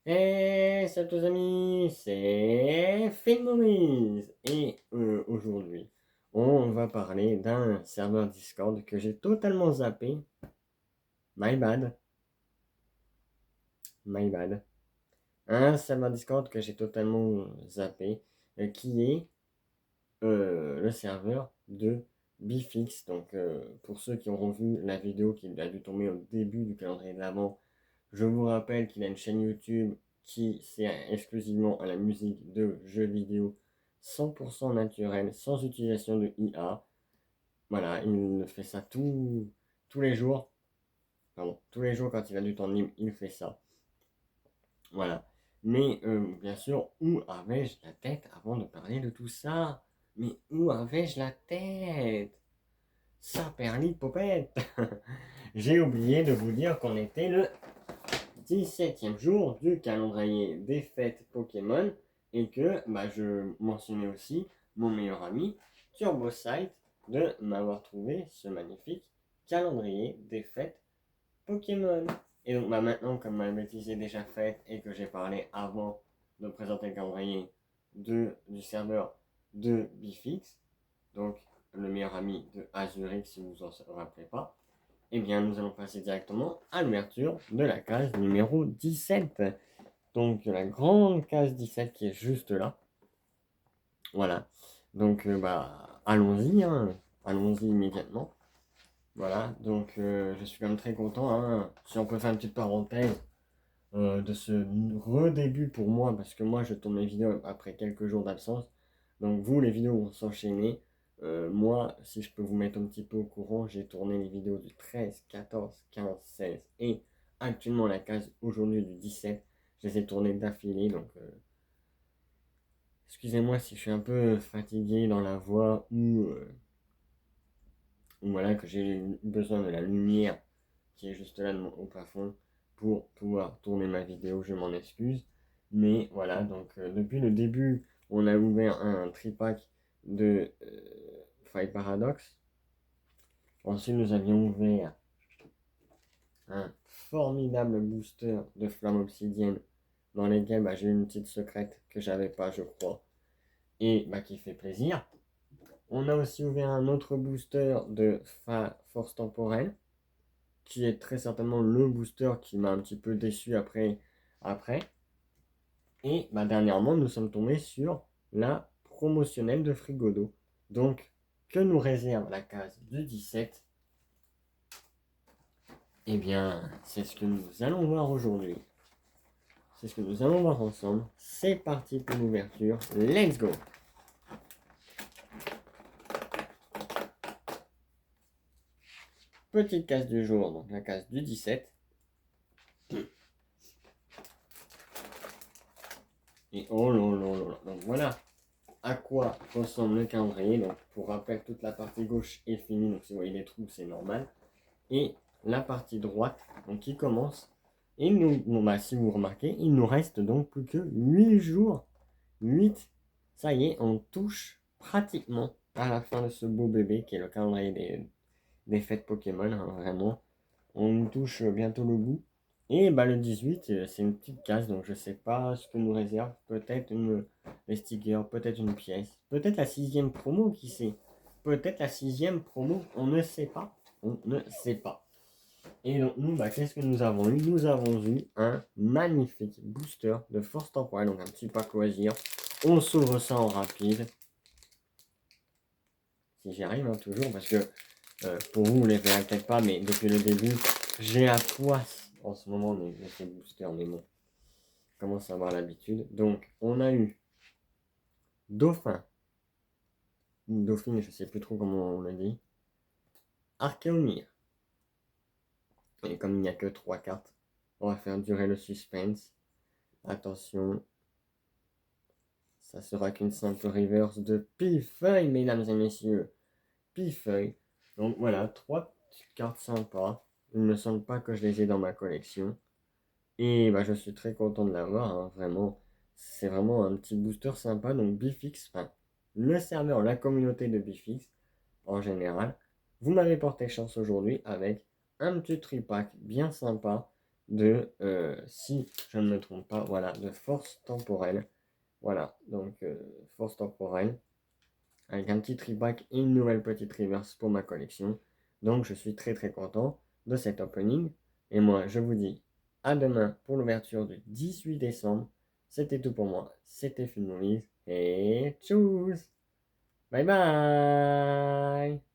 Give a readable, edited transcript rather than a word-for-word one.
Et salut tous amis, c'est Maurice et aujourd'hui on va parler d'un serveur Discord que j'ai totalement zappé. My bad, my bad. Un serveur Discord que j'ai totalement zappé, qui est le serveur de Bifix. Donc pour ceux qui auront vu la vidéo qui a dû tomber au début du calendrier de l'Avent, je vous rappelle qu'il a une chaîne YouTube qui sert exclusivement à la musique de jeux vidéo 100% naturel, sans utilisation de IA. Voilà, il fait ça tous les jours. Pardon, tous les jours quand il a du temps libre, il fait ça. Voilà. Mais bien sûr, où avais-je la tête avant de parler de tout ça? Mais où avais-je la tête? Saperlipopette. J'ai oublié de vous dire qu'on était le 17e jour du calendrier des fêtes Pokémon et que je mentionnais aussi mon meilleur ami TurboSite de m'avoir trouvé ce magnifique calendrier des fêtes Pokémon. Et donc maintenant, comme ma bêtise est déjà faite et que j'ai parlé avant de présenter le calendrier du serveur de Bifix, donc le meilleur ami de Azurix si vous en rappelez pas, eh bien nous allons passer directement à l'ouverture de la case numéro 17. Donc la grande case 17 qui est juste là. Voilà. Donc allons-y, hein. Allons-y immédiatement. Voilà, donc je suis quand même très content, hein. Si on peut faire une petite parenthèse de ce redébut pour moi, parce que moi je tourne mes vidéos après quelques jours d'absence. Donc vous, les vidéos vont s'enchaîner. Moi, si je peux vous mettre un petit peu au courant, j'ai tourné les vidéos du 13, 14, 15, 16 et actuellement la case aujourd'hui du 17. Je les ai tournées d'affilée, donc excusez-moi si je suis un peu fatigué dans la voix ou voilà que j'ai besoin de la lumière qui est juste là au plafond pour pouvoir tourner ma vidéo, je m'en excuse. Mais voilà, donc depuis le début, on a ouvert un tripack de Fight Paradox. Ensuite, nous avions ouvert un formidable booster de Flamme Obsidienne dans lesquels j'ai une petite secrète que j'avais pas, je crois, et qui fait plaisir. On a aussi ouvert un autre booster de Force Temporelle qui est très certainement le booster qui m'a un petit peu déçu après. Et dernièrement, nous sommes tombés sur la promotionnelle de Frigodo. Donc, que nous réserve la case du 17? Eh bien, c'est ce que nous allons voir aujourd'hui. C'est ce que nous allons voir ensemble. C'est parti pour l'ouverture. Let's go! Petite case du jour, donc la case du 17. Et oh là là là là. Donc voilà à quoi ressemble le calendrier. Donc pour rappel, toute la partie gauche est finie. Donc si vous voyez les trous, c'est normal. Et la partie droite, donc qui commence. Et si vous remarquez, il nous reste donc plus que 8 jours. 8. Ça y est, on touche pratiquement à la fin de ce beau bébé qui est le calendrier des fêtes Pokémon. Hein, vraiment, on nous touche bientôt le bout. Et le 18, c'est une petite case, donc je sais pas ce que nous réserve. Peut-être les stickers, peut-être une pièce, peut-être la 6e promo, qui sait. Peut-être la 6e promo, on ne sait pas. On ne sait pas. Et donc nous, qu'est-ce que nous avons eu? Nous avons eu un magnifique booster de force temporelle, donc un petit pack loisir. On s'ouvre ça en rapide. Si j'y arrive, hein, toujours, parce que pour vous, vous ne les verrez peut-être pas, mais depuis le début, j'ai la poisse en ce moment de ces boosters, mais bon, je commence à avoir l'habitude. Donc, on a eu Dauphin, Dauphine, je ne sais plus trop comment on le dit, Archéomir. Et comme il n'y a que 3 cartes, on va faire durer le suspense. Attention, ça sera qu'une simple reverse de Pifeuille, mesdames et messieurs. Pifeuille. Donc voilà, 3 cartes sympas. Il ne me semble pas que je les ai dans ma collection. Et je suis très content de l'avoir, hein, vraiment. C'est vraiment un petit booster sympa. Donc Bifix, enfin, le serveur, la communauté de Bifix, en général, vous m'avez porté chance aujourd'hui avec un petit tripack bien sympa de, si je ne me trompe pas, voilà, de force temporelle. Voilà, donc force temporelle, avec un petit tribac et une nouvelle petite reverse pour ma collection. Donc je suis très très content de cet opening. Et moi, je vous dis à demain pour l'ouverture du 18 décembre. C'était tout pour moi. C'était Phil Movies. Et tchuss! Bye bye!